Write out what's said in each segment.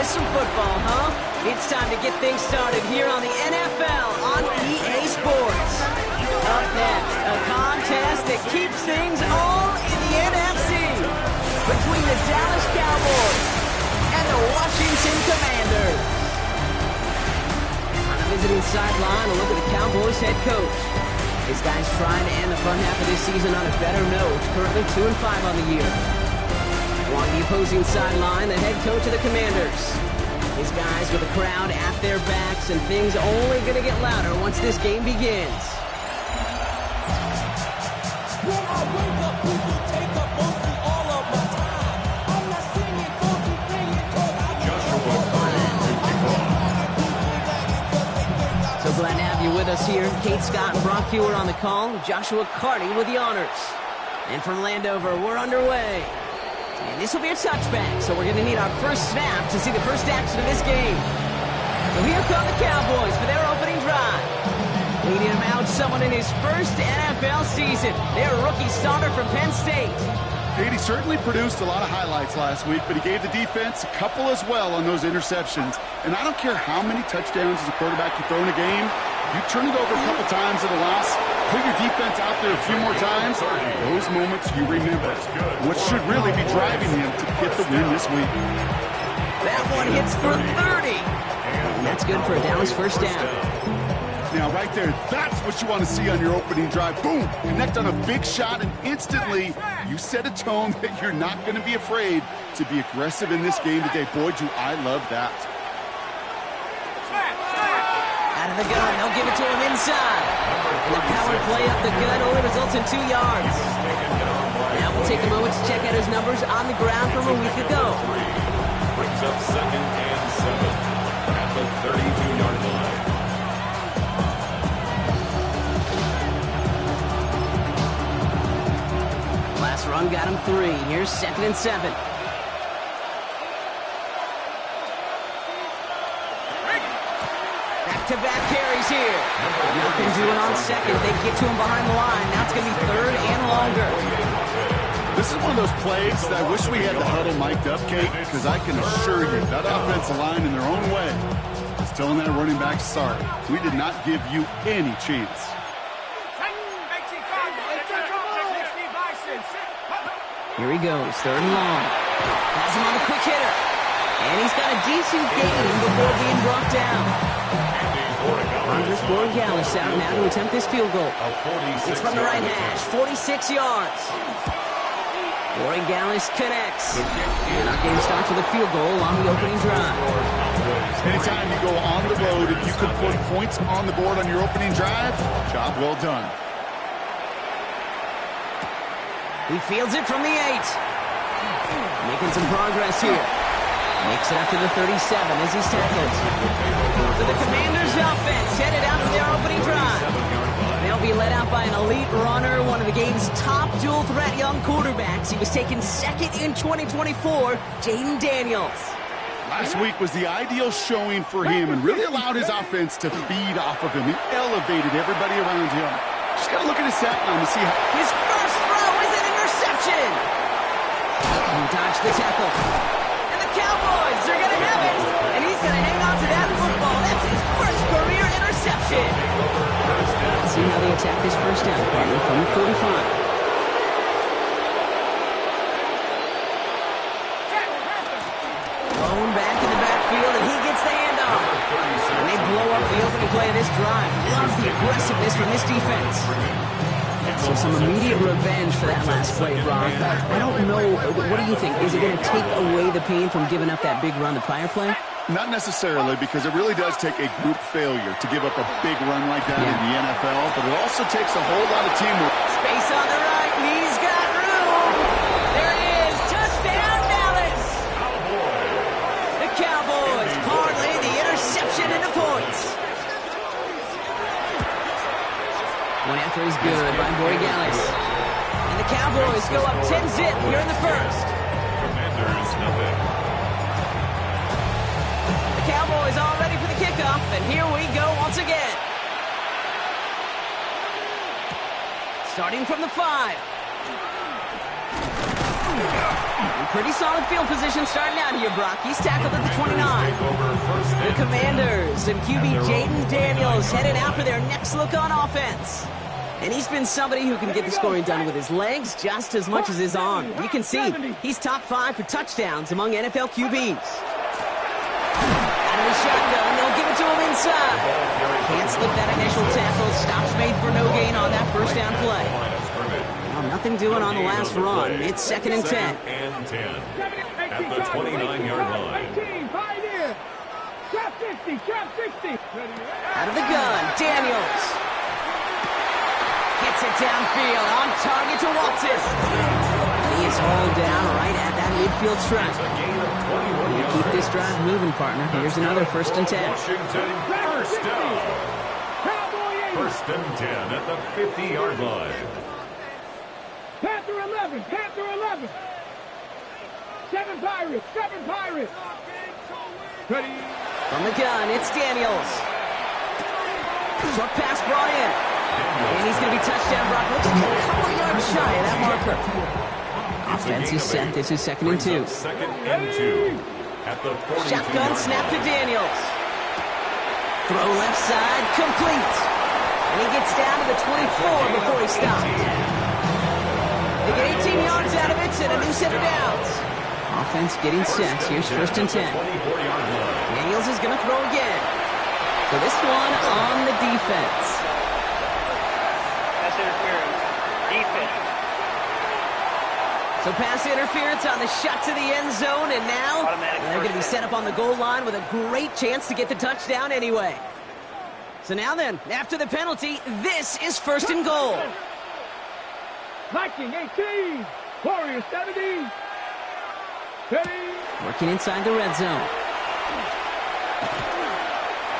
some football, huh? It's time to get things started here on the NFL on EA Sports. Up next, a contest that keeps things all in the NFC between the Dallas Cowboys and the Washington Commanders. On the visiting sideline, a look at the Cowboys head coach. His guys trying to end the front half of this season on a better note, currently 2-5 on the year. Along the opposing sideline, the head coach of the Commanders. His guys with the crowd at their backs, and things only going to get louder once this game begins. When I wake up, people take up mostly all of my time. I'm not singing, funky, singing, So glad to have you with us here. Kate Scott and Brock Hewer on the call. Joshua Carty with the honors. And from Landover, we're underway. And this will be a touchback, so we're going to need our first snap to see the first action of this game. So here come the Cowboys for their opening drive. Leading him out, someone in his first NFL season. Their rookie starter from Penn State. He certainly produced a lot of highlights last week, but he gave the defense a couple as well on those interceptions. And I don't care how many touchdowns as a quarterback you throw in a game, you turn it over a couple times at a loss, put your defense out there a few more times, those moments you remember. What should really be driving him to get the win this week. That one hits for 30. And that's good for a Dallas first down. Now, right there, that's what you want to see on your opening drive. Boom! Connect on a big shot, and instantly you set a tone that you're not going to be afraid to be aggressive in this game today. Boy, do I love that. Out of the gun, they'll give it to him inside. And the power play up the gun only results in 2 yards. Now we'll take a moment to check out his numbers on the ground from a week ago. Brings up 2nd and 7 at the 32-yard line. Last run got him 3. Here's 2nd and 7. Back-to-back carries here. Nothing doing on 2nd. They get to him behind the line. Now it's going to be 3rd and longer. This is one of those plays that I wish we had the huddle mic'd up, Kate, because I can assure you that offensive line in their own way is telling that running back, sorry, we did not give you any chance. Here he goes, 3rd and long. Has him on the quick hitter. And he's got a decent gain before being brought down. Andres Borregales out now to attempt this field goal. It's from the right hash, 46 yards. Borregales connects. And our game starts with a field goal on the opening drive. Anytime you go on the road and you can put points on the board on your opening drive, job well done. He fields it from the 8. Making some progress here. Makes it up to the 37 as he's tackled. So the Commanders' offense headed out for their opening drive. They'll be led out by an elite runner, one of the game's top dual-threat young quarterbacks. He was taken 2nd in 2024, Jaden Daniels. Last week was the ideal showing for him and really allowed his offense to feed off of him. He elevated everybody around him. Just got to look at his stat line to see how... His first throw is an interception. He dodged the tackle. And the Cowboys are going to have it. And he's going to hang on to that football. That's his first career interception. Let's see how they attack this first down, partner, from the 45. Thrown back in the backfield, and he gets the handoff. And they blow up the opening play of this drive. Love the aggressiveness from this defense. So some immediate revenge for that last play, Brock. I don't know. What do you think? Is it going to take away the pain from giving up that big run the prior play? Not necessarily, because it really does take a group failure to give up a big run like that in the NFL, but it also takes a whole lot of teamwork. Space on the right. He's got room. There he is. Touchdown, Dallas. The Cowboys parlay the interception into points. One after is good by Borregales. And the Cowboys go up 10-zip here in the first. Commanders nothing. The Cowboys all ready for the kickoff, and here we go once again. Starting from the 5. Pretty solid field position starting out here, Brock. He's tackled at the 29. The Commanders and QB Jaden Daniels headed out for their next look on offense. And he's been somebody who can get the scoring done with his legs just as much as his arm. You can see he's top 5 for touchdowns among NFL QBs. Out of the shotgun, they'll give it to him inside. Can't slip that initial tackle. Stops made for no gain on that first down play. Well, nothing doing on the last run. It's 2nd and 10. At the 29-yard line. Out of the gun, Daniels. Gets it downfield, on target to Walton. He is hauled down right at that midfield stripe. You keep this drive moving, partner. Here's another 1st and 10. Washington, first down. 1st and 10 at the 50-yard line. Panther 11, Panther 11. 7 Pirates, 7 Pirates. Ready. From the gun, it's Daniels. Short pass brought in. And he's going to be touchdown. Brock looks a couple yards shy of that marker. Offense is set. This is 2nd and 2. 2nd and 2 at the 42. Shotgun snap to Daniels. Throw left side, complete. And he gets down to the 24 before he stopped. They get 18 yards out of it and a new set of downs. Offense getting set. Here's 1st and 10. Daniels is going to throw again. So this one on the defense. Pass interference. Defense. So pass interference on the shot to the end zone, and now they're going to be set up on the goal line with a great chance to get the touchdown anyway. So now then, after the penalty, this is 1st and goal. Viking 18, Warriors 70. Ready. Working inside the red zone.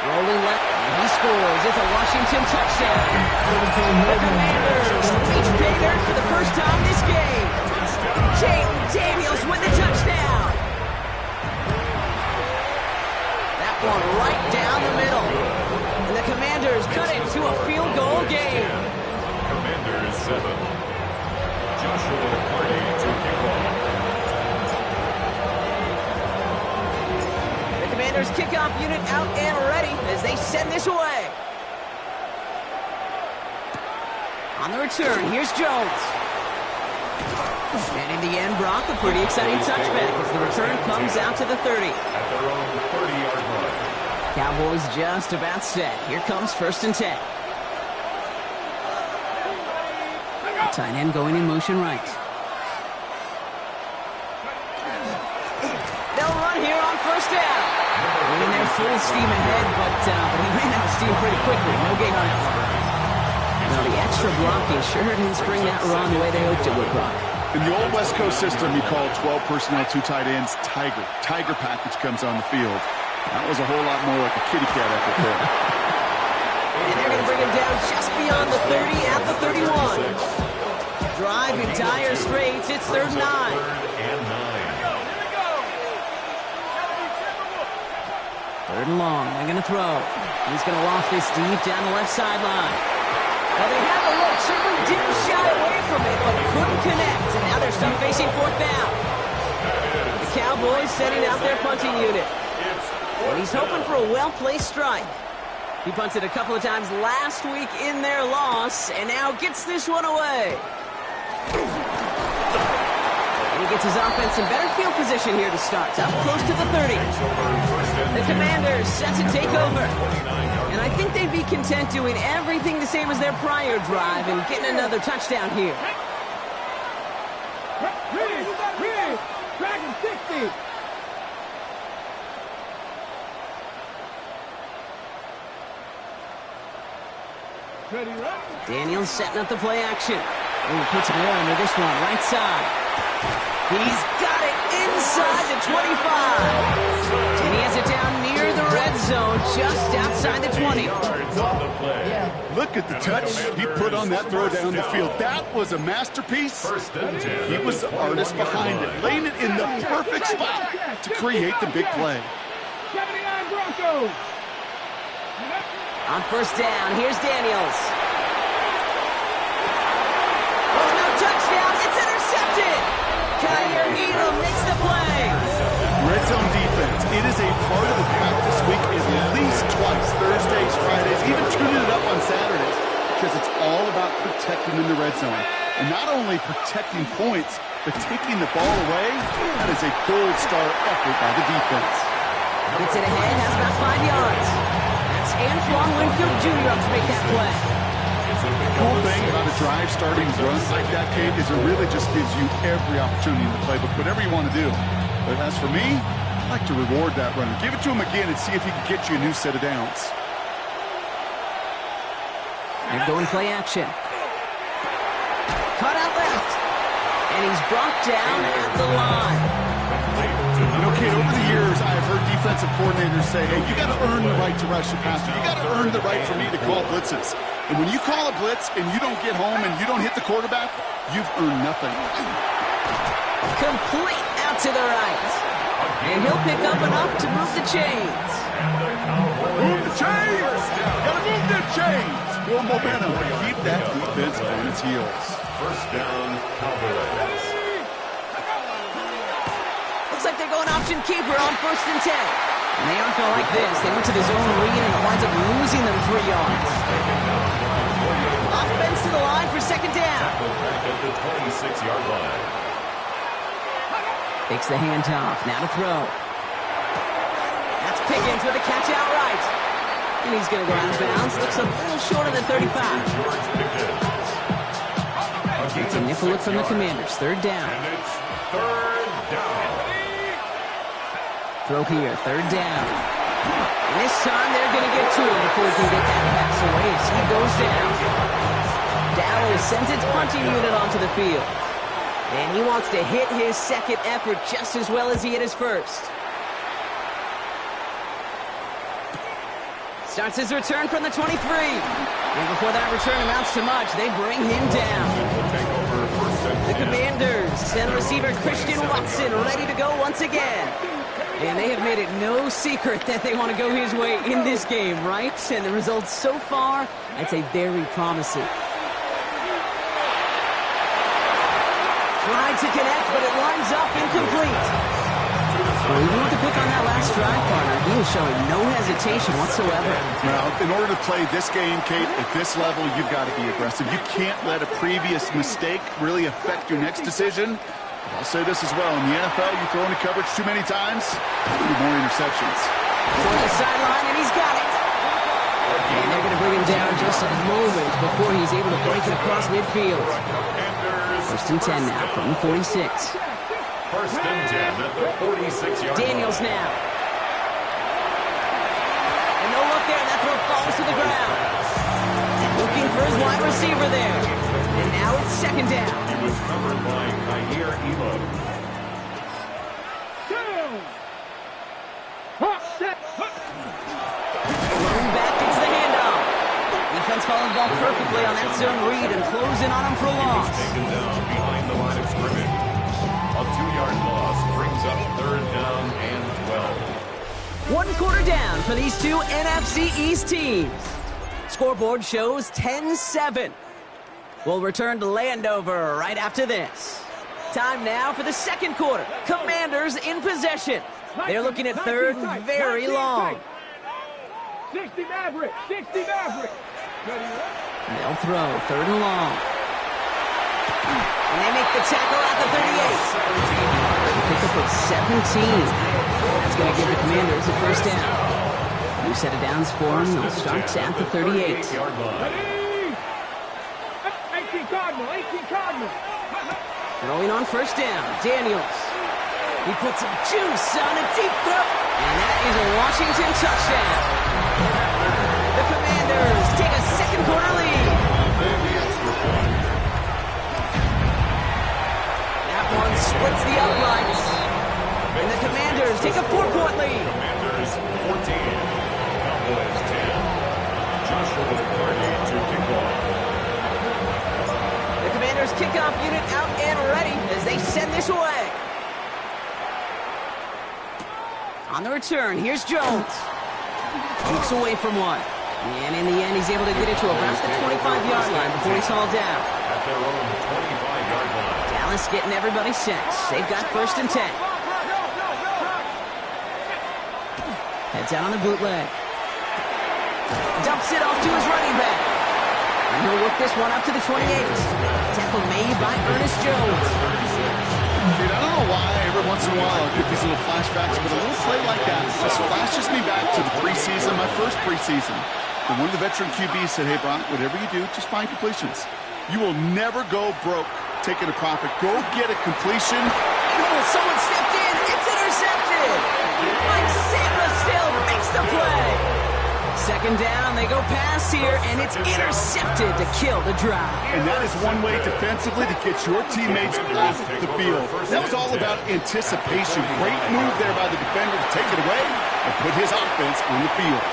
Rolling left, and he scores. It's a Washington touchdown. The Commanders reach pay dirt for the first time this game. Jaden Daniels with the touchdown. That one right down the middle. And the Commanders cut it to a field goal game. Commanders 7. Joshua Carty to kick off. The Commanders kickoff unit out and ready as they send this away. On the return, here's Jones. And in the end, Brock, a pretty exciting touchback as the return comes out to the 30. At their own 30-yard line. Cowboys just about set. Here comes 1st and 10. Tight end going in motion right. They'll run here on 1st down. Running there full steam ahead, but he ran out of steam pretty quickly. No gain on it. Now the extra blocking sure didn't spring that run the way they hoped it would, Brock. In the old West Coast system, you call 12 personnel, 2 tight ends, Tiger. Tiger package comes on the field. That was a whole lot more like a kitty cat effort there. And they're going to bring him down just beyond the 30 at the 31. Drive in dire straits. It's 3rd and 9. 3rd and 9. 3rd and long. They're going to throw. He's going to loft this deep down the left sideline. Well, they have a look. Certainly didn't shy away from it, but couldn't connect. And now they're stuck facing 4th down. The Cowboys setting out their punting unit. And he's hoping for a well-placed strike. He punted a couple of times last week in their loss, and now gets this one away. And he gets his offense in better field position here to start, up close to the 30. The Commanders set to take over. And I think they'd be content doing everything the same as their prior drive and getting another touchdown here. Ready. Dragon 60. Ready, right? Daniels setting up the play action. Ooh, puts more under this one, right side. He's got it inside the 25. And he has it down near the red zone, just outside the 20. Look at the touch he put on that throw down the field. That was a masterpiece. He was the artist behind it, laying it in the perfect spot to create the big play. 79 Broncos. On 1st down, here's Daniels. Oh, no touchdown. It's intercepted. Kyle Red zone defense. It is a part of the practice week at least twice, Thursdays, Fridays, even tuning it up on Saturdays, because it's all about protecting in the red zone. And not only protecting points, but taking the ball away. That is a gold star effort by the defense. Gets it ahead, has about 5 yards. That's Antoine Winfield Jr. up to make that play. The cool thing about a drive starting run like that, Kate, is it really just gives you every opportunity in the playbook, whatever you want to do. But as for me, I like to reward that runner. Give it to him again and see if he can get you a new set of downs. They're going play action. Cut out left. And he's brought down at the line. You know, Kate, over the years, I've heard defensive coordinators say, hey, you got to earn the right to rush the passer. You got to earn the right for me to call blitzes. And when you call a blitz and you don't get home and you don't hit the quarterback, you've earned nothing. Complete out to the right. And he'll pick up enough to move the chains. Move the chains! Gotta move the chains! More momentum. Keep that defense on its heels. First down, Cowboys. Looks like they're going option keeper on 1st and 10. And they aren't going to like this. They went to the zone read and it winds up losing them 3 yards. Offense to the line for 2nd down. At the 26-yard line. Takes the handoff. Now to throw. That's Pickens with a catch outright. And he's going to go out of bounds. Looks a little short of the 35. It's a nickel look from the Commanders. 3rd down. And it's 3rd down. Throw here. 3rd down. And this time they're going to get to him before he can get that pass away as he goes down. Dallas sends its punting unit onto the field. And he wants to hit his 2nd effort just as well as he hit his 1st. Starts his return from the 23. And before that return amounts to much, they bring him down. The Commanders send receiver Christian Watson ready to go once again. And they have made it no secret that they want to go his way in this game, right? And the results so far, I'd say very promising. Tried to connect, but it lines up incomplete. Well, even with the pick on that last drive, partner, he was showing no hesitation whatsoever. Well, in order to play this game, Kate, at this level, you've got to be aggressive. You can't let a previous mistake really affect your next decision. I'll say this as well. In the NFL, you throw into coverage too many times, more interceptions. For the sideline, and he's got it. And they're going to bring him down just a moment before he's able to break it across midfield. 1st and 10 now from the 46. 1st and 10 at the 46-yard line. Daniels now. And no look there. That throw falls to the ground. Looking for his wide receiver there. And now it's 2nd down. He was covered by Kyer Elo. Running back gets the handoff. Defense following the ball perfectly on that zone read and closing on him for a loss. Taken down behind the line of scrimmage. A 2-yard loss brings up 3rd down and 12. 1 quarter down for these two NFC East teams. Scoreboard shows 10-7. We'll return to Landover right after this. Time now for the 2nd quarter. Commanders in possession. They're looking at 3rd and very long. 60 Maverick, 60 Maverick. They'll throw 3rd and long. And they make the tackle at the 38. Pick up of 17. That's going to give the Commanders a 1st down. New set of downs for them. They'll start at the 38. 18 Cardinal, 18 Cardinal. Throwing on 1st down. Daniels. He puts some juice on a deep throw. And that is a Washington touchdown. The Commanders take a 2nd quarter lead. That one splits the uprights. And the Commanders take a 4-point lead. Commanders 14, Cowboys 10. Joshua Carney to kick off. The Commanders kickoff unit out and ready as they send this away. On the return, here's Jones. Keeps away from one. And in the end, he's able to get it to about the 25-yard line before he's hauled down. At their own 25-yard line. Dallas getting everybody set. They've got 1st and 10. It's out on the bootleg. Dumps it off to his running back. And he'll work this one up to the 28. Tackle made by Ernest Jones. Dude, I don't know why every once in a while I'll get these little flashbacks, but a little play like that just flashes me back to the preseason, my first preseason. And one of the veteran QBs said, hey, Brock, whatever you do, just find completions. You will never go broke taking a profit. Go get a completion. Oh, someone stepped in. It's intercepted. Mike still makes the play. Second down, they go pass here, and it's intercepted to kill the drive. And that is one way defensively to get your teammates off the field. That was all about anticipation. Great move there by the defender to take it away and put his offense on the field.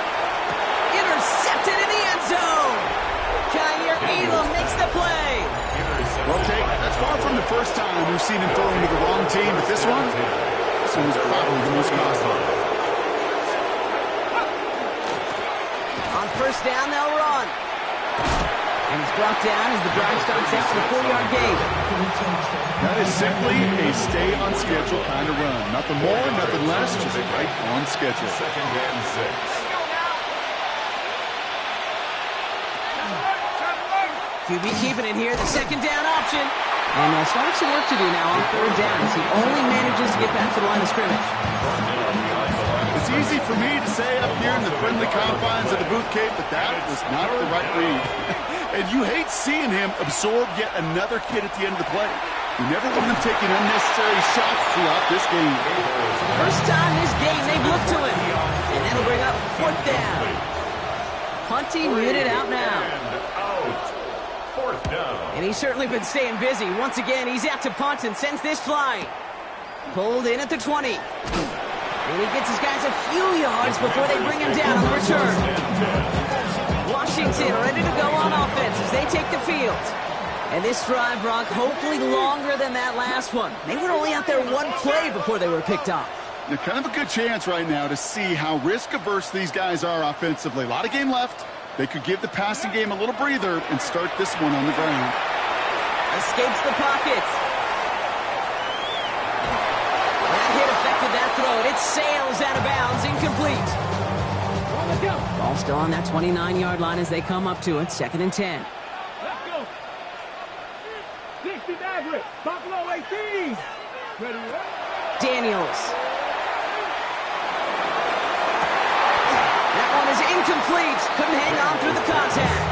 Intercepted in the end zone. Kyer Elam makes the play. Okay, that's far from the first time we've seen him throw into the wrong team, but this one was probably the most costly. On first down, they'll run. And he's brought down as the drive starts out for the 4-yard gain. That is simply a stay-on-schedule kind of run. Nothing more, nothing less, just right on schedule. Second and 6. QB keeping it here, the second down option. And they'll start some work to do now on third down as he only manages to get back to the line of scrimmage. It's easy for me to say up here in the friendly confines of the booth cave, but that was not the right read. And you hate seeing him absorb yet another hit at the end of the play. You never want him taking unnecessary shots throughout this game. First time this game they've looked to him. And that'll bring up fourth down. Punting muted out now. Fourth down. And he's certainly been staying busy. Once again, he's out to punt and sends this flying. Pulled in at the 20. And he gets his guys a few yards before they bring him down on the return. Washington ready to go on offense as they take the field. And this drive, Brock, hopefully longer than that last one. They were only out there one play before they were picked off. They're kind of a good chance right now to see how risk-averse these guys are offensively. A lot of game left. They could give the passing game a little breather and start this one on the ground. Escapes the pocket. That hit affected that throw. It sails out of bounds, incomplete. Ball still on that 29-yard line as they come up to it. Second and 10. Let's go. 60 Maverick. Buffalo 18. Ready? Daniels. That one is incomplete. Couldn't hang on through the contact.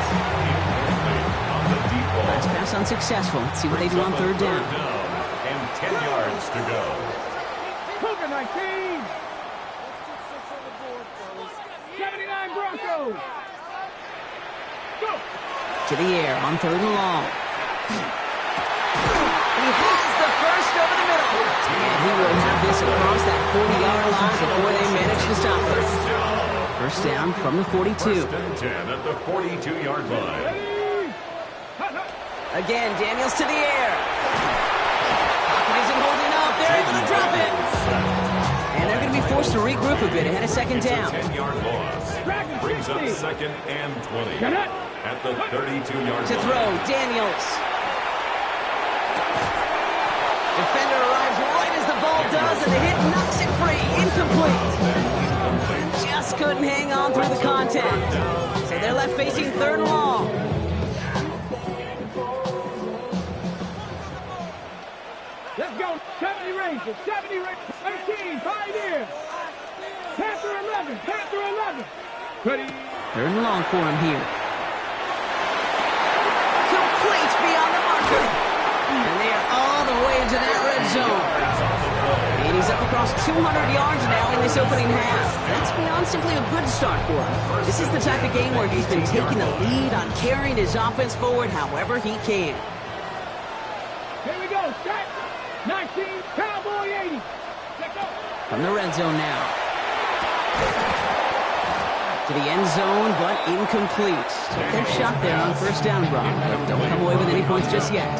Last pass unsuccessful. Let's see what they do on third down. And 10 yards to go. Cougar 19. 79 Broncos. Go. To the air on third and long. He has the first over the middle. And he will have this across that 40-yard line before they manage to stop him. First down from the 42. First and 10 at the 42-yard line. Again, Daniels to the air. Pocket isn't holding up. They're able to drop it. And they're going to be forced to regroup a bit ahead of second down. It's a 10-yard loss. Brings up second and 20 at the 32-yard To line. throw, Daniels. Defender arrives right as the ball does, and the hit knocks it free. Incomplete. Just couldn't hang on through the contact. So they're left facing third and long. Let's go. 70 Rangers. 70 Rangers. 13. Pioneer. Panther 11. Panther 11. Ready? Third and long for him here. Complete beyond the marker. And they are all the way into that red zone. And he's up across 200 yards now in this opening half. That's beyond simply a good start for him. This is the type of game where he's been taking the lead on carrying his offense forward however he can. Here we go. Set. 19. Cowboy 80. Let's go. From the red zone now. To the end zone, but incomplete. Took their shot there on first down, Brock, but don't come away with any points just yet.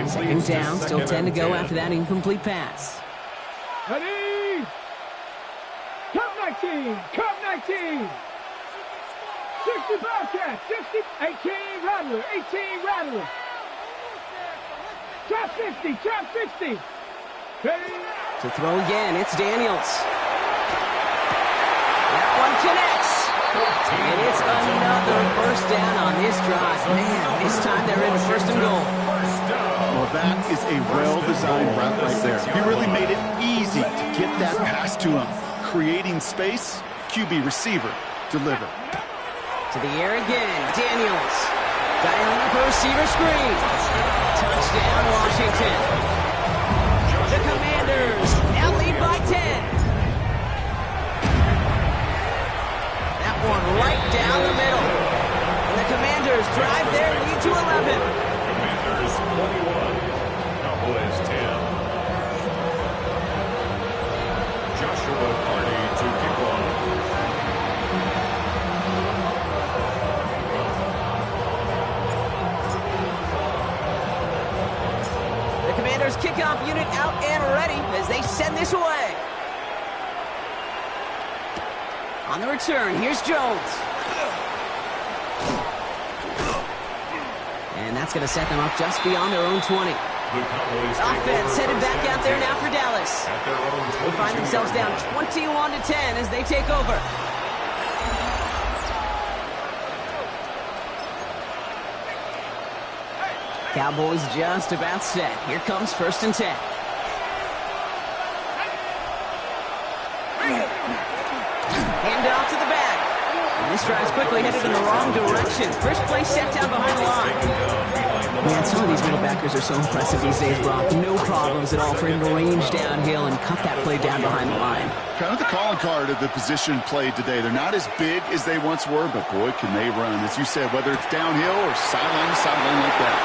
Second down, still 10 to go after that incomplete pass. Ready? Cup 19. Cup 19. 60 Bobcat. 60. 18 Rattler. 18 Rattler. Trap 60. Trap 60. Ready? To throw again, it's Daniels. one connects. And it's another first down on this drive. Man, this time they're into first and goal. Well, that is a well-designed route right there. He really made it easy to get that pass to him. Creating space, QB receiver, deliver. To the air again, Daniels. Dialing up a receiver screen. Touchdown, Washington. The Commanders now lead by 10. That one right down the middle. And the Commanders drive their lead to 11. Commanders 21, Cowboys 10. Joshua Carney to kick off. The Commanders kickoff unit out and ready as they send this away. On the return, here's Jones. And that's going to set them up just beyond their own 20. Offense headed back out there now for Dallas. They find themselves down 21-10 as they take over. Cowboys just about set. Here comes first and 10. Hand off to the back. And this drive's quickly headed in the wrong direction. First play set down behind the line. Man, some of these middle backers are so impressive these days, Brock. No problems at all for him to range downhill and cut that play down behind the line. Kind of the calling card of the position played today. They're not as big as they once were, but boy, can they run. As you said, whether it's downhill or sideline to sideline like that.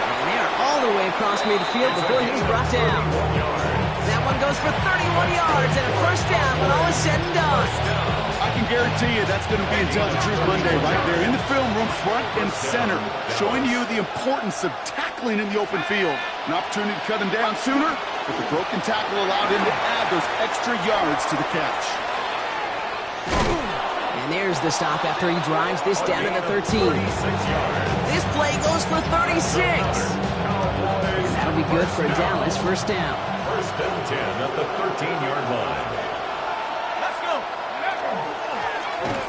And they're all the way across midfield before he's brought down. That one goes for 31 yards and a first down when all is said and done. I can guarantee you that's going to be until the Truth Monday right there in the film room, front and center, showing you the importance of tackling in the open field. An opportunity to cut him down sooner, but the broken tackle allowed him to add those extra yards to the catch. And there's the stop after he drives this down to the 13. This play goes for 36. And that'll be good for a Dallas first down. First and 10 at the 13-yard line.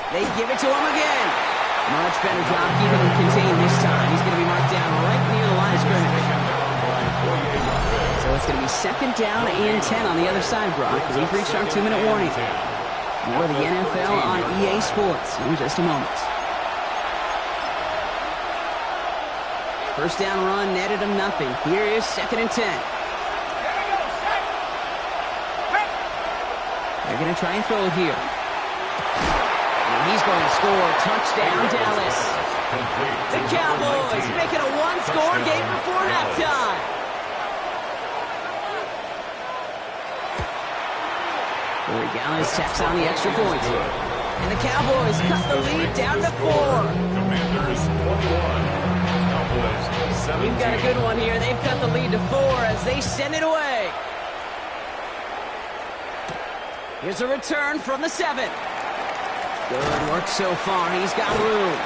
They give it to him again. Much better job keeping him contained this time. He's going to be marked down right near the line of scrimmage. So it's going to be second down and 10 on the other side, Brock. We've reached our 2-minute warning. More of the NFL on EA Sports in just a moment. First down run netted him nothing. Here is second and 10. They're going to try and throw it here. And he's going to score. Touchdown, Dallas. The Cowboys make it a one-score game before halftime. Corey Gallis tacks on the extra point. And the Cowboys cut the lead down to 4. Commanders 21. Cowboys 17. We've got a good one here. They've cut the lead to 4 as they send it away. Here's a return from the 7. Good work so far. He's got room.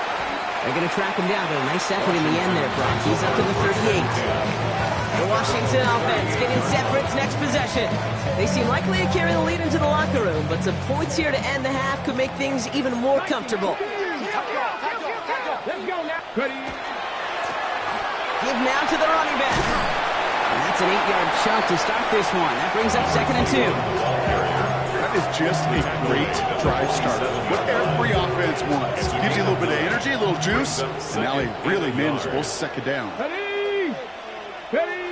They're going to track him down, but a nice effort in the end there, Brock. He's up to the 38. The Washington offense getting set for its next possession. They seem likely to carry the lead into the locker room, but some points here to end the half could make things even more comfortable. Let's go now. Give now to the running back. And that's an 8-yard chunk to start this one. That brings up second and 2. That is just a great drive starter. What every offense wants. Gives you a little bit of energy, a little juice, and now a really manageable second down. Ready? Ready?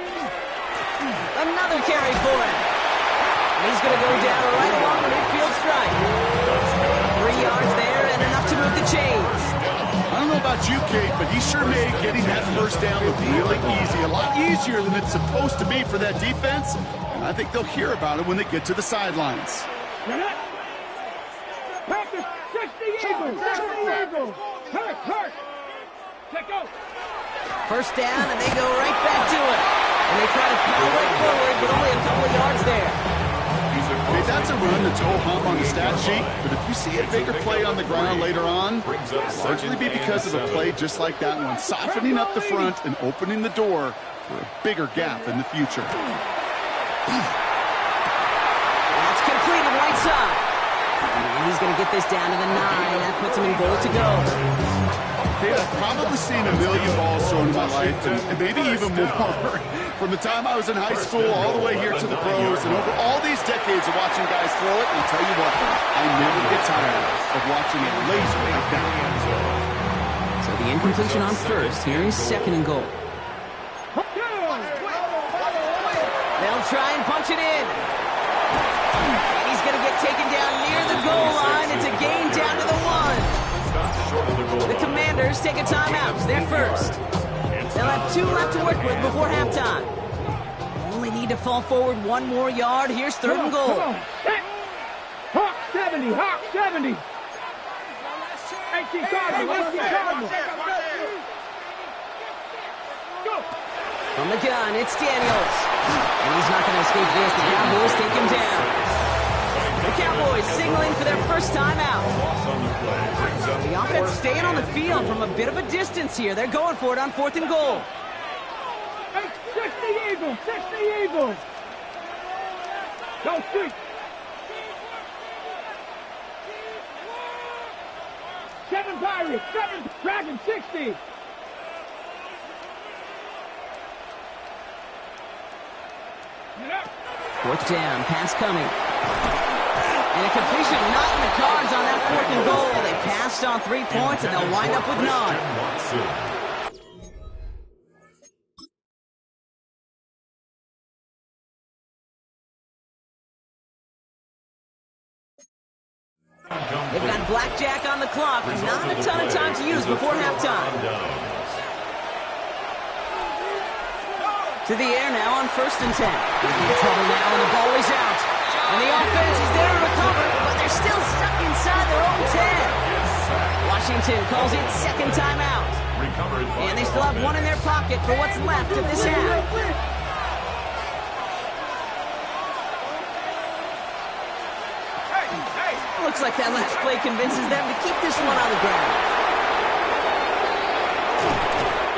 Another carry for him. And he's going to go down right along the midfield stripe. 3 yards there and enough to move the chains. I don't know about you, Kate, but he sure made getting that first down look really easy. A lot easier than it's supposed to be for that defense. And I think they'll hear about it when they get to the sidelines. Practice 60 Eagles. 60 Eagles. Hurt. Check out. First down, and they go right back to it. And they try to power right forward, but only a couple of yards there. Hey, that's a run that's ho-hum on the stat sheet, but if you see a bigger play on the ground later on, it'll largely be because of a play just like that one, softening up the front and opening the door for a bigger gap in the future. And it's completed right side. he's going to get this down to the 9. That puts him in goal to go. Hey, I've probably seen a million balls thrown in my life, and maybe even more. From the time I was in high school all the way here to the pros, and over all these decades of watching guys throw it, I'll tell you what, I never get tired of watching a laser like that. So the incompletion on first. Here is second and goal. They'll try and punch it in. And he's going to get taken down near the goal line. It's a gain down to the 1. The Commanders take a timeout. They're first. They'll have 2 left to work with before halftime. Only need to fall forward 1 more yard. Here's third and goal. Hawk 70, Hawk 70. 18 Cardinals, 18 Cardinals. Go. From the gun, it's Daniels. And he's not going to escape this. The Cowboys take him down. The Cowboys signaling for their first time out. The offense staying on the field from a bit of a distance here. They're going for it on 4th and goal. 60 Eagles, 60 Eagles. Go street. 7 Pirates, 7 Dragons, 60. Fourth down, pass coming. And a completion not in the cards on that 4th and goal. They passed on 3 points, and they'll wind up with none. They've got blackjack on the clock. Not a ton of time to use before halftime. To the air now on 1st and 10. In trouble now, and the ball is out. And the offense is there to recover, but they're still stuck inside their own 10. Washington calls it second timeout. And they still have 1 in their pocket for what's left of this half. Looks like that last play convinces them to keep this one on the ground.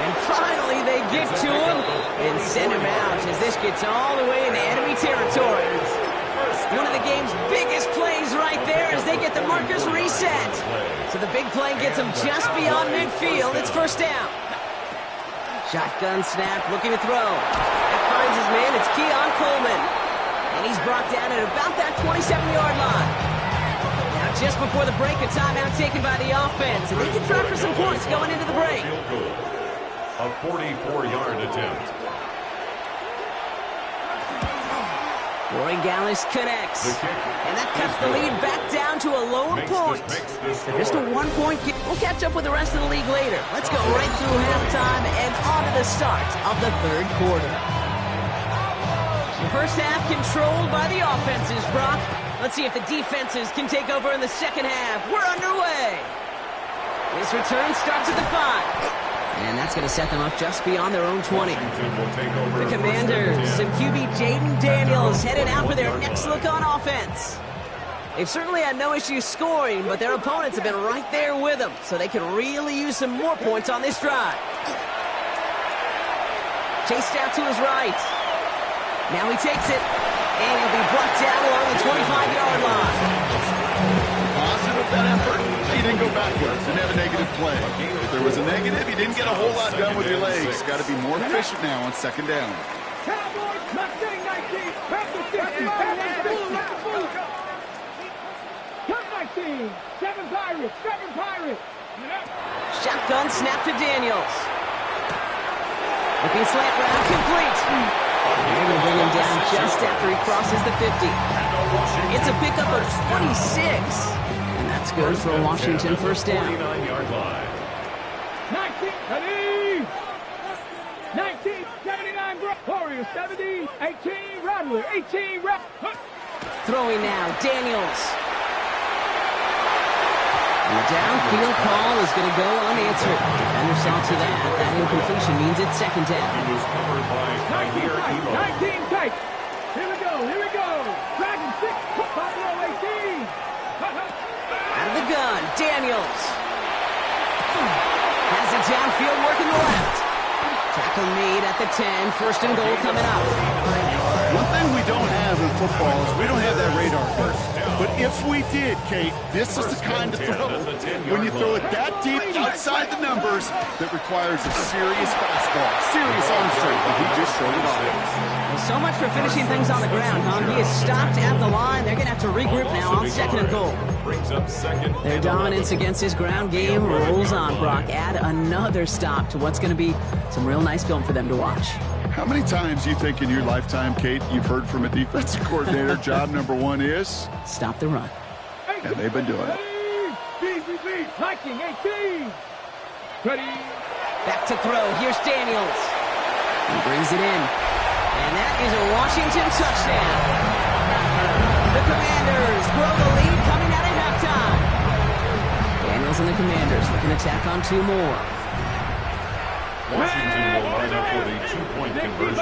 And finally, they get to him and send him out as this gets all the way into enemy territory. One of the game's biggest plays right there as they get the markers reset. So the big play gets them just beyond midfield. It's first down. Shotgun snap, looking to throw. That finds his man. It's Keon Coleman. And he's brought down at about that 27-yard line. Now, just before the break, a timeout taken by the offense. And they can try for some points going into the break. A 44-yard attempt. Roy Gallis connects. And that cuts the lead back down to a lower point. So just a 1-point game. We'll catch up with the rest of the league later. Let's go right through halftime and on to the start of the 3rd quarter. The first half controlled by the offenses, Brock. Let's see if the defenses can take over in the second half. We're underway. This return starts at the 5. And that's going to set them up just beyond their own 20. The Commanders, some QB Jaden Daniels headed out for their next look on offense. They've certainly had no issues scoring, but their opponents have been right there with them, so they can really use some more points on this drive. Chased out to his right. Now he takes it, and he'll be brought down along the 25-yard line. Positive that effort. He didn't go backwards. Didn't have a negative play. If there was a negative, he didn't get a whole lot done with your legs. Got to be more efficient now on second down. Cowboys, not getting 19. Panther 60. Panther 19. 7 Pirates. 7 Pirates. Shotgun snap to Daniels. Looking slant route, complete. They're going to bring him down just after he crosses the 50. It's a pickup of 26. And that's good for a Washington first down. 49-yard line. 19, 79, Warriors 70, 18, Rattler, 18, Rattler. Throwing now, Daniels. And the downfield call is going to go unanswered. Defender saw to that. That incompletion means it's second down. He was covered by 19 tight. Here we go. Dragon 6, Buffalo 18. Out of the gun, Daniels. Has it downfield working the left. Tackle made at the 10. First and goal coming up. One thing we don't have in football is we don't have that radar gun. But if we did, Kate, this is the kind of throw when you throw it that deep outside the numbers that requires a serious fastball, serious arm strength, and he just showed it off. Well, so much for finishing things on the ground, huh? He is stopped at the line. They're going to have to regroup now on second and goal. Their dominance against his ground game rolls on, Brock. Add another stop to what's going to be some real nice film for them to watch. How many times do you think in your lifetime, Kate, you've heard from a defensive coordinator, job number one is? Stop the run. And they've been doing it. Hiking 18. Ready. Back to throw. Here's Daniels. He brings it in. And that is a Washington touchdown. The Commanders grow the lead coming out of halftime. Daniels and the Commanders looking to tack on two more. Washington will line up with a two-point conversion.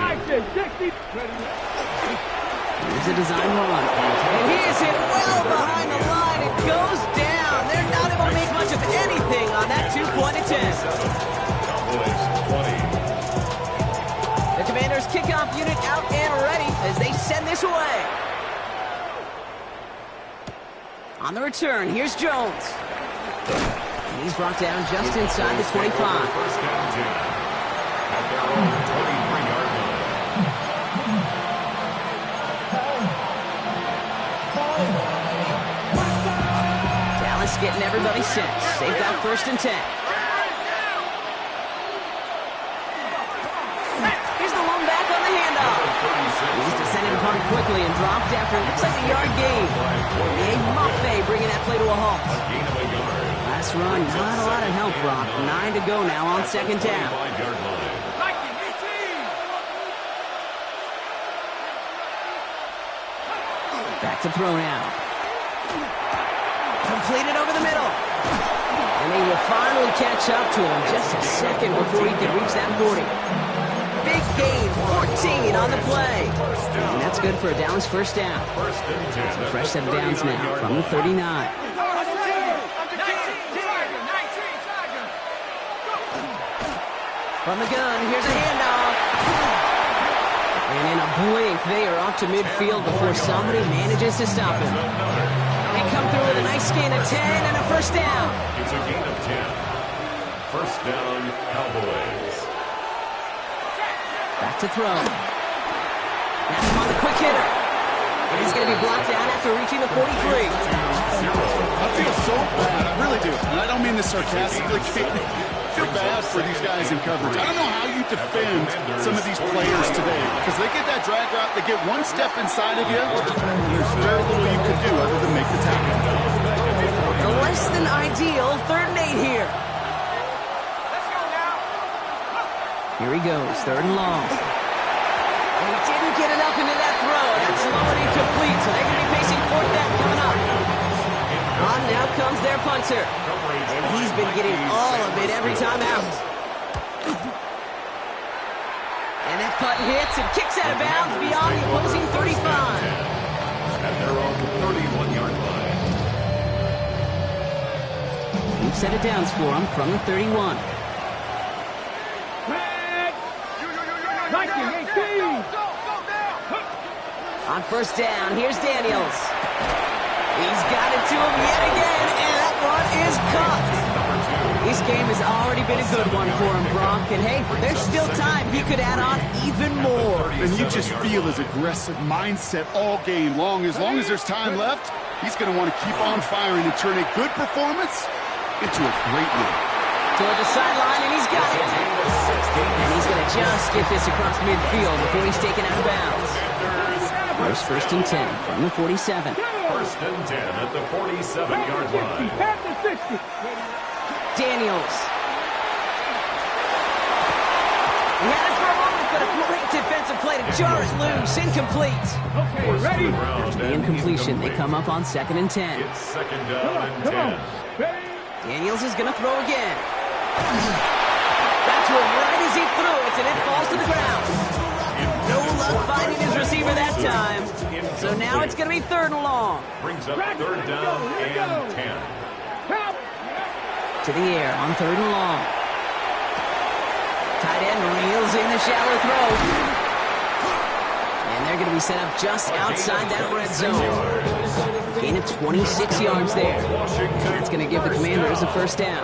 Here's a design run. And he is hit well behind the line. It goes down. They're not able to make much of anything on that two-point attempt. Cowboys 20. The Commanders kickoff unit out and ready as they send this away. On the return, here's Jones. And he's brought down just inside the 25. First down, Jim. At their own 23-yard line. Dallas getting everybody set. They've got first and 10. Here's the one back on the handoff. He's descended upon him quickly and dropped after it looks like a yard gain. A Maffei bringing that play to a halt. Gain of a yard. Last run, not a lot of help, Brock. 9 to go now on second down. 5-yard line. Back to throw now. Completed over the middle. And they will finally catch up to him just a second before he can reach that 40. Big gain, 14 on the play. And that's good for a Dallas first down. So fresh set of downs now from the 39. From the gun, here's a handoff. And in a blink, they are off to midfield before somebody manages to stop him. They come through with a nice gain of 10 and a first down. It's a gain of 10. First down, Cowboys. Back to throw. That's him on the quick hitter. And he's going to be blocked down after reaching the 43. I feel so bad. I really do. And I don't mean this sarcastically, Kate. I feel bad for these guys in coverage. I don't know how you defend some of these players today because they get that drag route, they get one step inside of you, and there's very little you can do other than make the tackle. The less than ideal 3rd and 8 here. Here he goes, 3rd and long. And he didn't get enough into that throw. That's low and incomplete, so they're going to be facing 4th down coming up. On now comes their punter. And he's been getting all of it every time out. And that punt hits and kicks out of bounds beyond the opposing 35. At their own 31-yard line. We've set it downs for him from the 31. On first down, here's Daniels. He's got it to him yet again, and that one is caught. This game has already been a good one for him, Brock. And hey, there's still time. He could add on even more. And you just feel his aggressive mindset all game long. As long as there's time left, he's going to want to keep on firing and turn a good performance into a great win. Toward the sideline, and he's got it. And he's going to just get this across midfield before he's taken out of bounds. There's first and 10 from the 47. First and 10 at the 47-yard line. Daniels. He had it for a moment, but a great defensive play to jar it loose. Incomplete. Okay, ready? After the incompletion, they come up on 2nd and 10. It's second down and 10. Daniels is going to throw again. That's one right as he threw it, and it falls to the ground. No luck finding his receiver that time. So now it's going to be 3rd and long. Brings up 3rd down and 10. To the air on 3rd and long. Tight end reels in the shallow throw. And they're going to be set up just outside that red zone. Gain of 26 yards there. And that's going to give the Commanders a first down.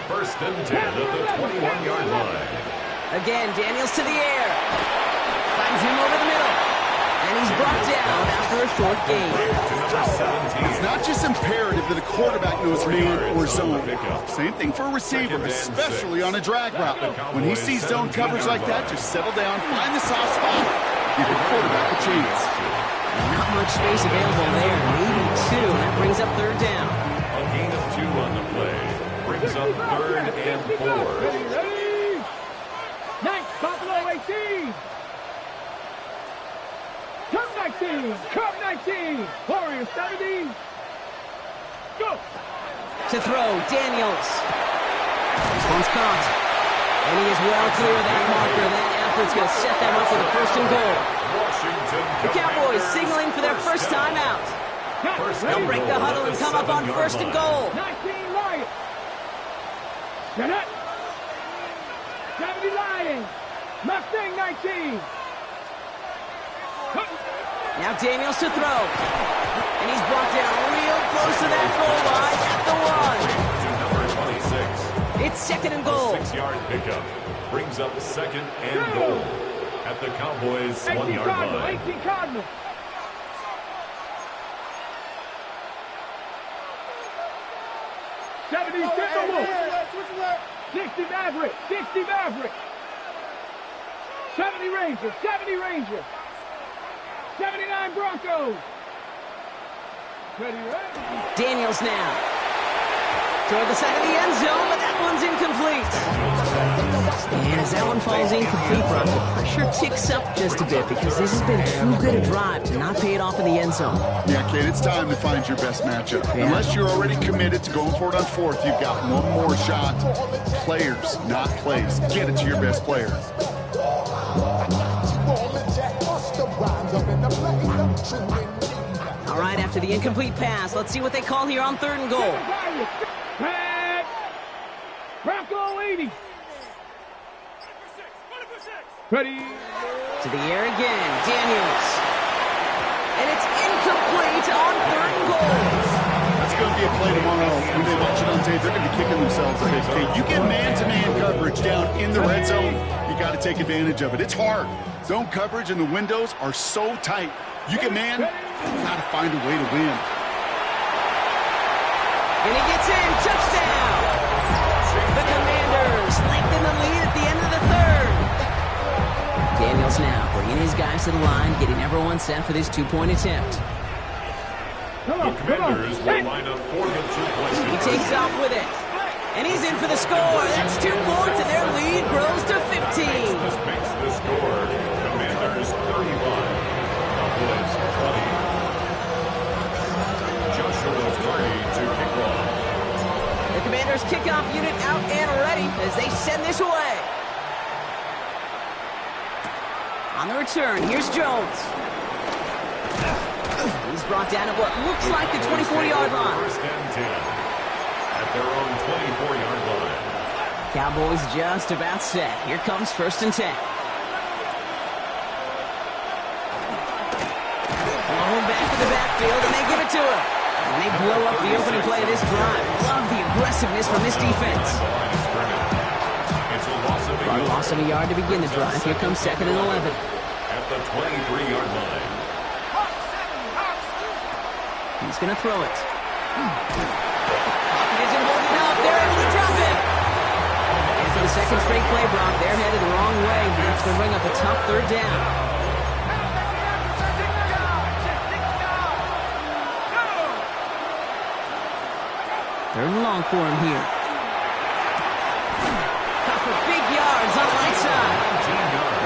First and 10 at the 21-yard line. Again, Daniels to the air. Finds him over the middle. And he's brought down after a short gain. It's not just imperative that a quarterback knows man or zone. Same thing for a receiver, especially on a drag route. When he sees zone coverage like that, just settle down, find the soft spot, give your quarterback a chance. Not much space available there. Maybe two. That brings up third down. A gain of 2 on the play. Brings up third and 4. Ready? Next, Buffalo 18. Come 19. Come 19. Warriors 70. Go. To throw, Daniels. This one's caught. And he is well clear of that marker. That effort's going to set them up with a first and goal. The Cowboys signaling for their first time out. They'll break the huddle and come up on first and goal. 19 Lions. Set up. 70 Lions. Mustang 19. Now Daniels to throw. And he's brought down real close to that goal line at the 1. To number 26. It's second and goal. 6-yard pickup. Brings up second and goal at the Cowboys' 1-yard line. 18 Cardinals. Timberwolves. 60 Mavericks. 60 Mavericks. 70 Rangers. 70 Rangers. 79 Broncos. Ready, ready. Daniels now. Toward the side of the end zone, but that one's incomplete. And as that one falls incomplete, Brock, the pressure ticks up just a bit because this has been too good a drive to not pay it off in the end zone. Yeah, kid, it's time to find your best matchup. Yeah. Unless you're already committed to going for it on fourth, you've got one more shot. Players, not plays. Get it to your best player. All right, after the incomplete pass, let's see what they call here on third and goal. Bronco 80. Ready. To the air again, Daniels. And it's incomplete on third and goal. That's going to be a play tomorrow. When they watch it on tape, they're going to be kicking themselves. Okay, you get man-to-man coverage down in the red zone, you got to take advantage of it. It's hard. Zone coverage and the windows are so tight. You get man, you got to find a way to win. And he gets in. Touchdown. The Commanders lengthen the lead at the end of the third. Daniels now bringing his guys to the line, getting everyone set for this two-point attempt. The Commanders will line up for the two-point attempt. He takes off with it. And he's in for the score. That's 2 points, and their lead grows to 15. This makes the score. Commanders 35. Cowboys 20. Joshua Curry to kick off. The Commanders kickoff unit out and ready as they send this away. On the return, here's Jones. He's brought down at what looks like the 24-yard line. First and 10 at their own 24-yard line. Cowboys just about set. Here comes first and 10. Blown back to the backfield, and they give it to him. And they blow up the opening play of this drive. Love the aggressiveness from this defense. One loss of a yard to begin the drive. Here comes second and 11. At the 23-yard line. He's going to throw it. Pocket isn't holding up. They're able to drop it. And for the second straight play, Brock, they're headed the wrong way. That's going to bring up a tough third down. Third and long for him here. Cut for big yards on the right side.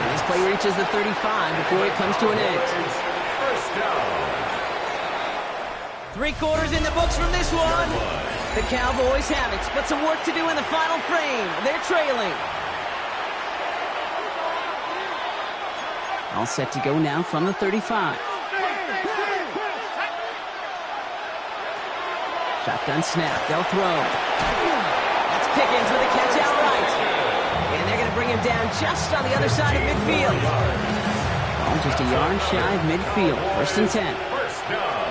And this play reaches the 35 before it comes to an end. First down. 3 quarters in the books from this one. The Cowboys have it, but some work to do in the final frame. They're trailing. All set to go now from the 35. Shotgun snap. They'll throw. That's Pickens with a catch outright. And they're going to bring him down just on the other side of midfield. Ball just a yard shy of midfield. 1st and 10. First down.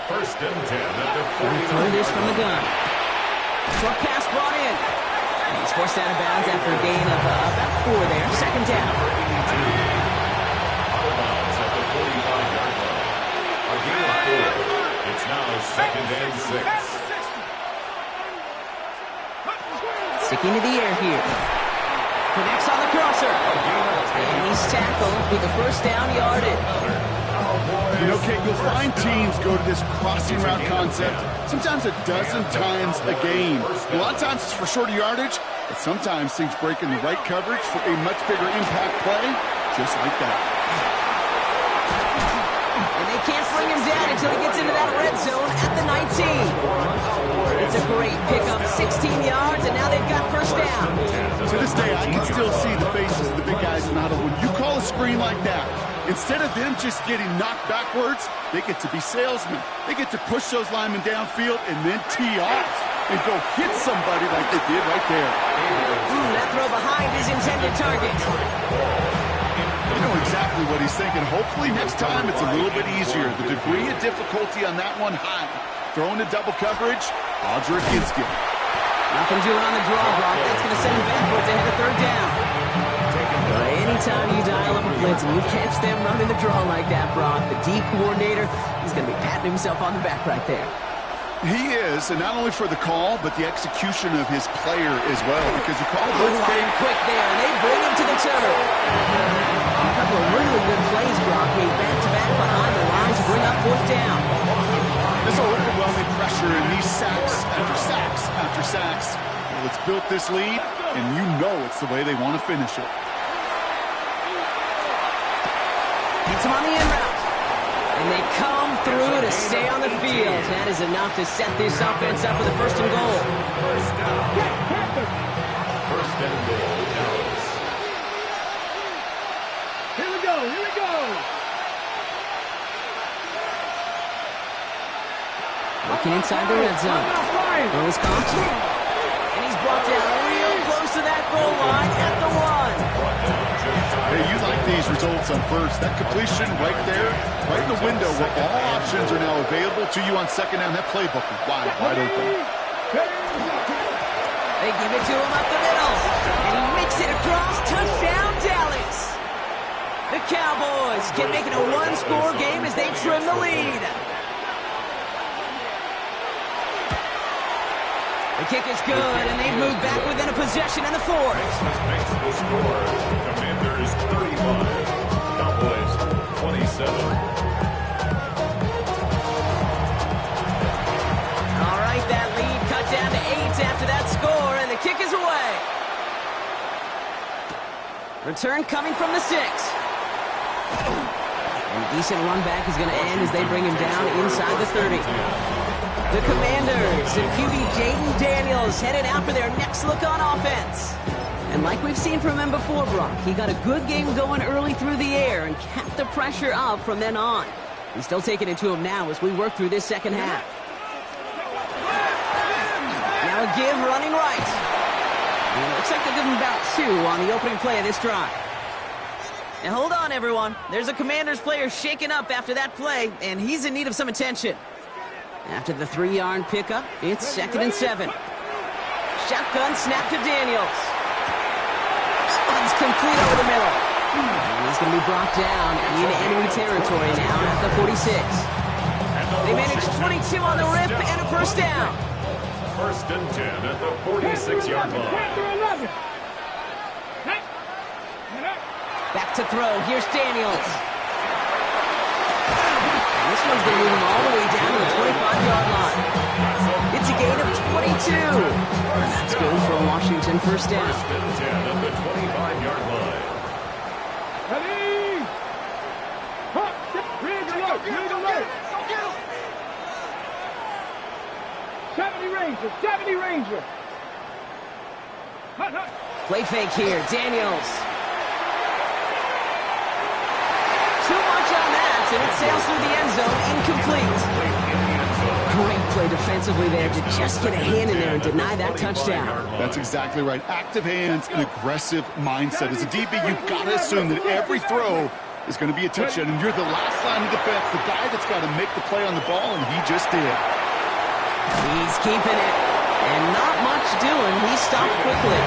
1st and 10 at the 40. Trying to throw this from the gun. Short pass brought in. And he's forced out of bounds after a gain of about 4 there. 2nd down. Out of bounds at the 45-yard line. A gain of 4. It's now 2nd and 6. Sticking to the air here. Connects on the crosser. And he's tackled with the 1st down yardage. You know, Kate, you'll find teams go to this crossing route concept sometimes a dozen times a game. A lot of times it's for shorter yardage, but sometimes things break in the right coverage for a much bigger impact play, just like that. And they can't bring him down until he gets into that red zone at the 19. It's a great pickup, 16 yards, and now they've got 1st down. To this day, I can still see the faces of the big guys in the huddle. When you call a screen like that, instead of them just getting knocked backwards, they get to be salesmen. They get to push those linemen downfield and then tee off and go hit somebody like they did right there. That throw behind his intended target. You know exactly what he's thinking. Hopefully next time it's a little bit easier. The degree of difficulty on that one high. Throwing to double coverage, odds are against him. Nothing doing on the draw block. That's going to send him backwards ahead of 3rd down. But anytime you dial up a blitz and you catch them running the draw like that, Brock, the D coordinator, he's going to be patting himself on the back right there. He is, and not only for the call, but the execution of his player as well, because you call the blitz line quick there, and they bring him to the turf. A couple of really good plays, Brock, made back-to-back behind the line to bring up 4th down. There's overwhelming pressure in these sacks after sacks after sacks. Well, it's built this lead, and you know it's the way they want to finish it. Gets him on the in route. And they come through to stay on the field. That is enough to set this offense up with a 1st and goal. 1st down. 1st and goal, Dallas. Here we go, here we go. Looking inside the red zone. Throws Compton. And he's brought down real close to that goal line at the 1. Hey, you like these results on 1st. That completion right there, right in the window where all options are now available to you on 2nd down. That playbook is wide open. They give it to him up the middle. And he whips it across. Touchdown, Dallas. The Cowboys can make it a 1-score game as they trim the lead. The kick is good, and they've moved back within a possession in the 4th. Makes the score. Commanders 35. Cowboys 27. All right, that lead cut down to 8 after that score, and the kick is away. Return coming from the 6. And a decent run back is going to end as they bring him down inside the 30. The Commanders and QB Jaden Daniels headed out for their next look on offense. And like we've seen from him before, Brock, he got a good game going early through the air and kept the pressure up from then on. He's still taking it to him now as we work through this 2nd half. Now a give running right. And it looks like they'll give him about 2 on the opening play of this drive. And hold on, everyone. There's a Commanders player shaken up after that play, and he's in need of some attention. After the 3-yard pickup, it's 2nd and 7. Shotgun snap to Daniels. It's complete over the middle. And he's going to be brought down in enemy territory now at the 46. They managed 22 on the rip and a 1st down. 1st and 10 at the 46-yard line. Back to throw. Here's Daniels. This one's going to move him all the way down to the 25-yard line. It's a gain of 22. And that's good for Washington 1st down. 1st and 10 at the 25-yard line. Ready? Read alert. 70 Ranger. Play fake here. Daniels. Too much on that, and it sails through the end zone, incomplete. Great play defensively there to just get a hand in there and deny that touchdown. That's exactly right. Active hands and aggressive mindset. As a DB, you've got to assume that every throw is going to be a touchdown, and you're the last line of defense, the guy that's got to make the play on the ball, and he just did. He's keeping it, and not much doing. He stopped quickly.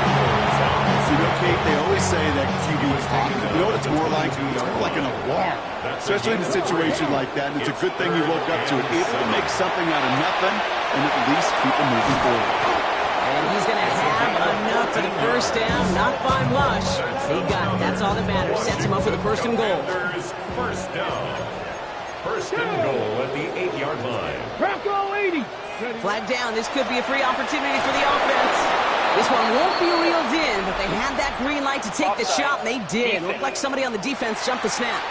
You know, Kate, they always say that QB talk. You know what it's more like? It's more like an alarm, especially in a situation like that, and it's a good thing you woke up to it. Able to make something out of nothing and at least keep it moving forward. And he's going to have enough for the first down, not by much. He got it. That's all that matters. Sets him up for the first and goal. First down. First and goal at the 8-yard line. Bronco 80. Flag down. This could be a free opportunity for the offense. This one won't be reeled in, but they had that green light to take the shot, and they did. It looked like somebody on the defense jumped the snap.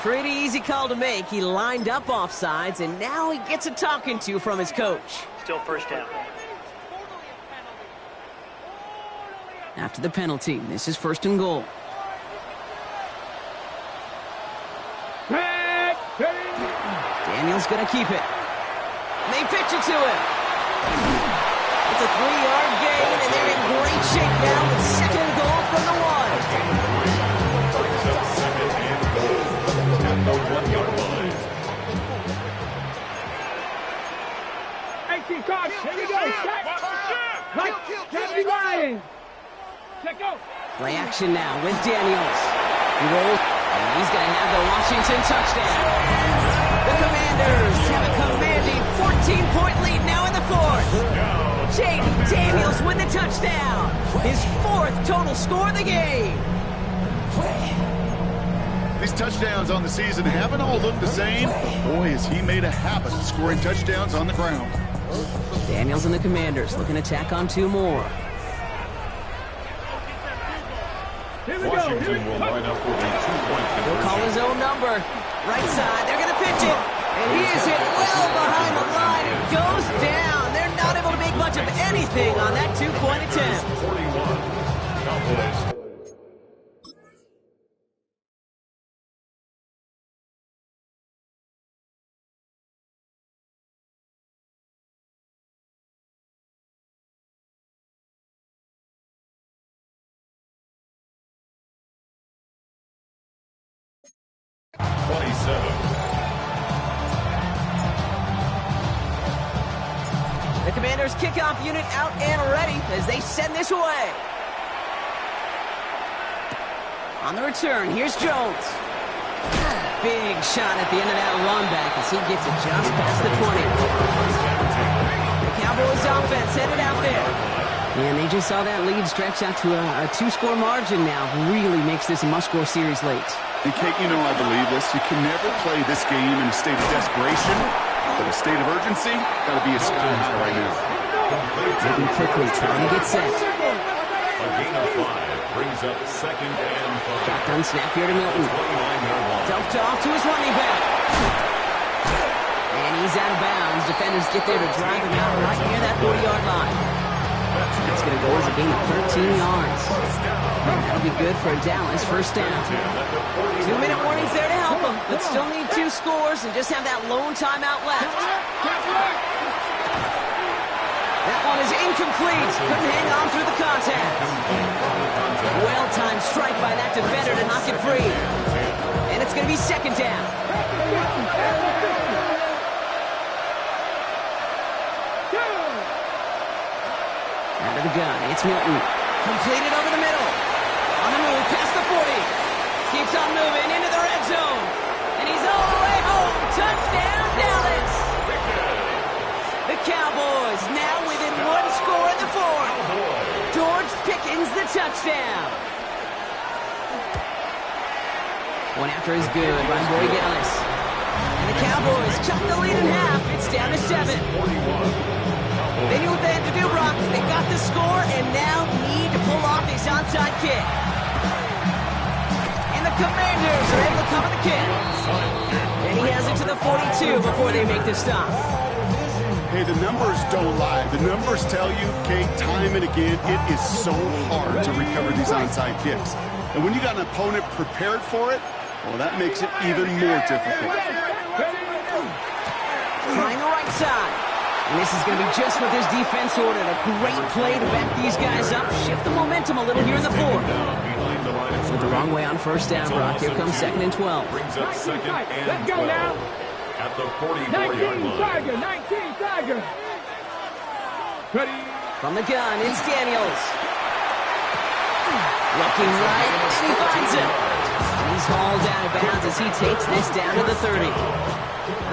Pretty easy call to make. He lined up offsides, and now he gets a talking to from his coach. Still first down. After the penalty, this is first and goal. Daniel's going to keep it. They pitch it to him. It's a 3-yard gain, and they're in great shape now with second and goal from the 1. Brings up second and goal at the 1-yard line. 18 cards. Here we go. Set. Kevin Ryan. Check out. Play action now with Daniels. He rolls, and he's going to have the Washington touchdown. The Commanders have a commanding 14-point lead now in the fourth. Jaden Daniels with the touchdown. His 4th total score of the game. These touchdowns on the season haven't all looked the same. Boy, has he made a habit of scoring touchdowns on the ground. Daniels and the Commanders looking to tack on 2 more. Washington will line up for the 2-point conversion. He'll call his own number. Right side, they're going to pitch it. And he is hit well behind the line. It goes down. They're not able to make much of anything on that 2-point attempt. 41. Cowboys. The Commanders' kickoff unit out and ready as they send this away. On the return, here's Jones. Big shot at the end of that run back as he gets it just past the 20. The Cowboys offense headed out there. And they just saw that lead stretch out to a 2-score margin now. Really makes this a must-score series late. And Kate, you know I believe this. You can never play this game in a state of desperation, but a state of urgency got to be a sky high right now. Moving quickly, trying to get set. A gain of 5 brings up second and 5. Shotgun snap here to Milton. 29-yard line. Dumped off to his running back. And he's out of bounds. Defenders get there to drive him out right near that 40-yard line. That's going to go as a gain of 13 yards. And that'll be good for Dallas. First down. 2-minute warnings there to help them, but still need 2 scores and just have that lone timeout left. That one is incomplete. Couldn't hang on through the contact. Well-timed strike by that defender to knock it free. And it's going to be second down. Out of the gun, it's Milton. Completed over the middle. On the move, past the 40. Keeps on moving into the red zone. And he's all the way home. Touchdown, Dallas. The Cowboys now within 1 score in the fourth. George Pickens the touchdown. One after is good by Boy Gallis. And the Cowboys chop the lead in half. It's down to 7. They knew what they had to do, Brock. They got the score and now need to pull off this onside kick. And the Commanders are able to cover the kick. And he has it to the 42 before they make the stop. Hey, the numbers don't lie. The numbers tell you, Kate, time and again, it is so hard to recover these onside kicks. And when you got an opponent prepared for it, well, that makes it even more difficult. Trying the right side. And this is going to be just what this defense ordered. A great play to back these guys up. Shift the momentum a little here in the fourth. Went the wrong way on first down, Brock. Here comes 2nd and 12. Brings up 2nd and Let's 12. go now. At the 44-yard 19 line. Tiger, 19 Tiger. Ready. From the gun, it's Daniels. Looking right, and he finds him. And he's hauled out of bounds as he takes this down to the 30.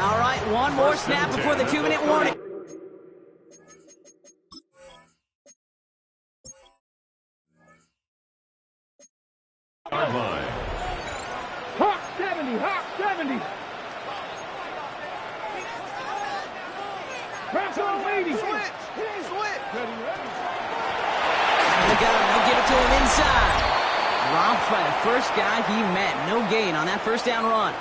All right, one more snap before the 2-minute warning. Yard line. Hawk 70, Hawk 70. Press on 80. Switch. Ready. The gun, they'll give it to him inside. Dropped by the first guy he met. No gain on that first down run.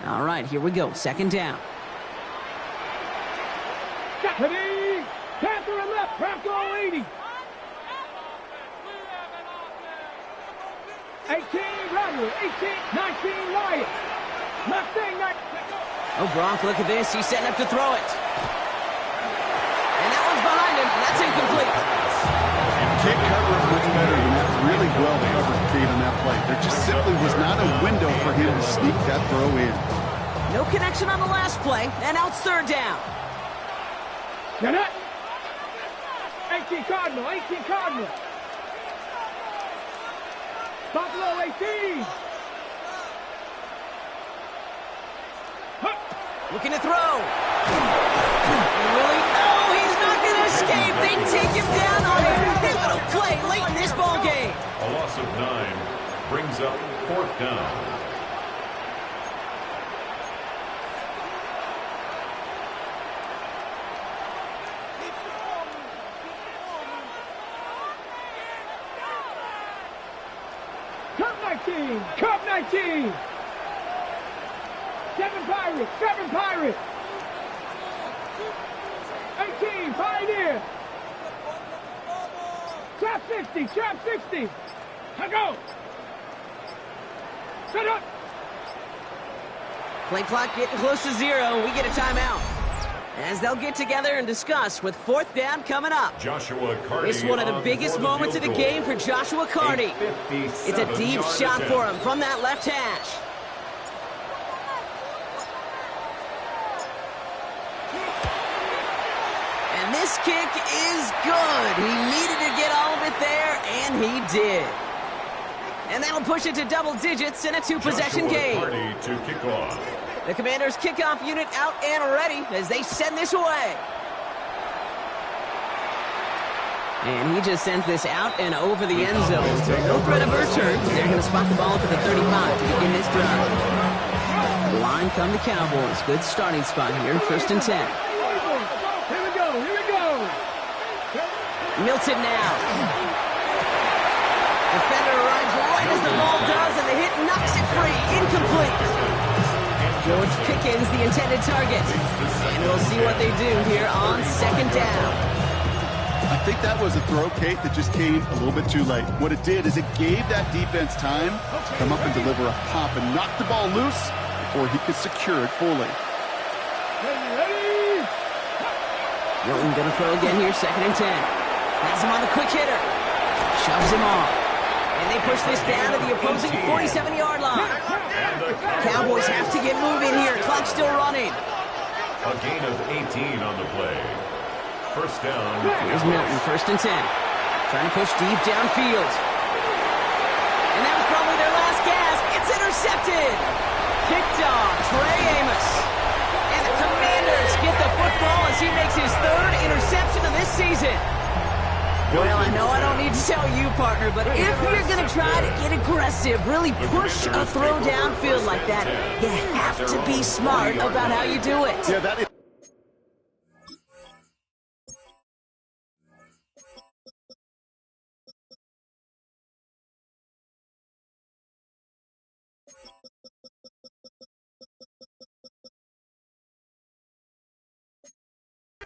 All right, here we go. 2nd down. Ready. Panther and left. Press on 80. 18 Rudder. 18, 19 Wyatt. Mustang 19. Oh, Gronk, look at this. He's setting up to throw it. And that one's behind him. That's incomplete. Can't cover it much better than that. Really well covered, Kate, on that play. There just simply was not a window for him to sneak that throw in. No connection on the last play, and now it's 3rd down. Get it. 18 Cardinal, 18 Cardinal. Buffalo 18. Looking to throw. Willie, no, he's not going to escape. They take him down on a pivotal play late in this ball game. A loss of 9 brings up 4th down. Cup 19, Cup 19. 7 Pirates, 7 Pirates. 18 Pioneer. Trap 60, trap 60. Let go. Set up. Play clock getting close to 0. We get a timeout. As they'll get together and discuss with 4th down coming up. Joshua Carty. It's one of the biggest moments of the game for Joshua Carty. It's a deep shot for him from that left hash. And this kick is good. He needed to get all of it there, and he did. And that'll push it to double digits in a 2-possession game. Carty to kick off. The Commanders' kickoff unit out and ready as they send this away. And he just sends this out and over the end zone. So no threat of a return. They're going to spot the ball up at the 35 to begin this drive. The line come the Cowboys. Good starting spot here. 1st and 10. Here we go, here we go. Milton now. Defender arrives right as the ball does, and the hit knocks it free. Incomplete. George Pickens, the intended target. And we'll see what they do here on 2nd down. I think that was a throw, Kate, that just came a little bit too late. What it did is it gave that defense time to come up and deliver a pop and knock the ball loose before he could secure it fully. Ready. Milton going to throw again here, 2nd and 10. Has him on the quick hitter. Shoves him off. And they push this down to the opposing 47-yard line. Cowboys have to get moving here. Clock's still running. A gain of 18 on the play. 1st down. Here's Milton, 1st and 10. Trying to push deep downfield. And that was probably their last gasp. It's intercepted. Picked off Trey Amos. And the Commanders get the football as he makes his 3rd interception of this season. Well, I know I don't need to tell you, partner, but if you're going to try to get aggressive, really push a throw downfield like that, you have to be smart about how you do it. Yeah, that is.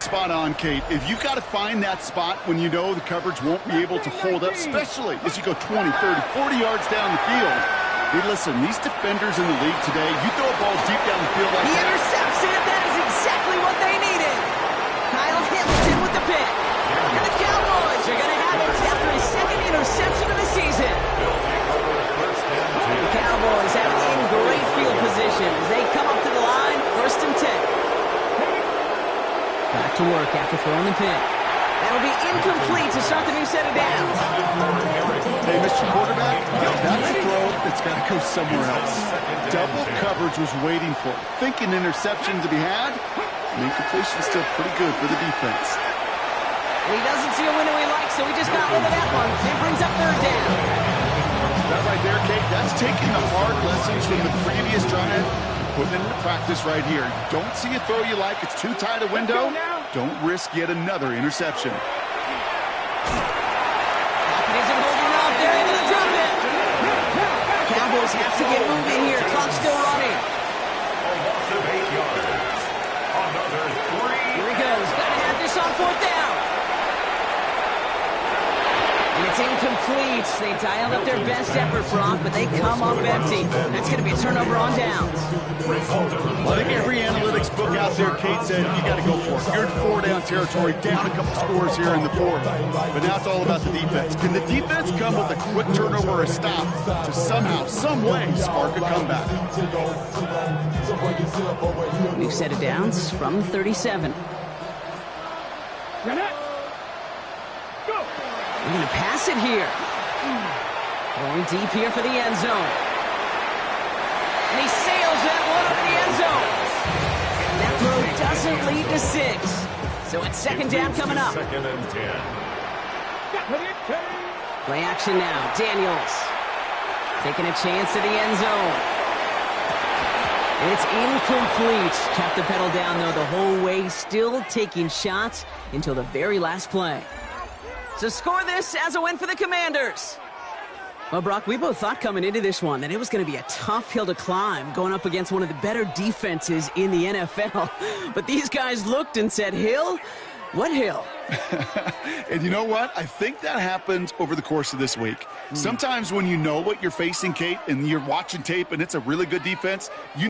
Spot on, Kate. If you got to find that spot when you know the coverage won't be able to hold up, especially as you go 20, 30, 40 yards down the field, Hey, listen, these defenders in the league today, you throw a ball deep down the field like He that. intercepts it. That is exactly what they needed. Kyle Hamilton with the pick. And the Cowboys are going to have it after his second interception of the season. The Cowboys have it in great field position as they come up to the line, 1st and 10. Back to work after throwing the pick. That'll be incomplete to start the new set of downs. Hey, Mr. Quarterback, that's a throw that's got to go somewhere else. Double coverage was waiting for it. Thinking interception to be had. And incompletion still pretty good for the defense. And he doesn't see a window he likes, so he just got rid of that one. It brings up 3rd down. That right there, Kate, that's taking the hard lessons from the previous drive and putting it into practice right here. You don't see a throw you like, it's too tight a window. Don't risk yet another interception. Hopkins isn't holding up. They're able to drop it. Cowboys have to get moving here. Clock still running. Here he goes. Got to have this on 4th down. And it's incomplete. They dialed up their best effort, Brock, but they come up empty. That's going to be a turnover on downs. Well, I think every analytics book out there, Kate said, you got to go for it. You're in 4-down territory, down a couple scores here in the 4th. But now it's all about the defense. Can the defense come with a quick turnover or a stop to somehow, some way, spark a comeback? New set of downs from 37. We're going to pass it here. Going deep here for the end zone. And he sails that one up the end zone. That throw doesn't lead to 6. So it's 2nd down coming up. 2nd and 10. Play action now. Daniels taking a chance to the end zone. And it's incomplete. Kept the pedal down, though, the whole way, still taking shots until the very last play. So score this as a win for the Commanders. Well, Brock, we both thought coming into this one that it was going to be a tough hill to climb going up against one of the better defenses in the NFL. But these guys looked and said, Hill? What hill? And you know what? I think that happens over the course of this week. Sometimes when you know what you're facing, Kate, and you're watching tape and it's a really good defense, you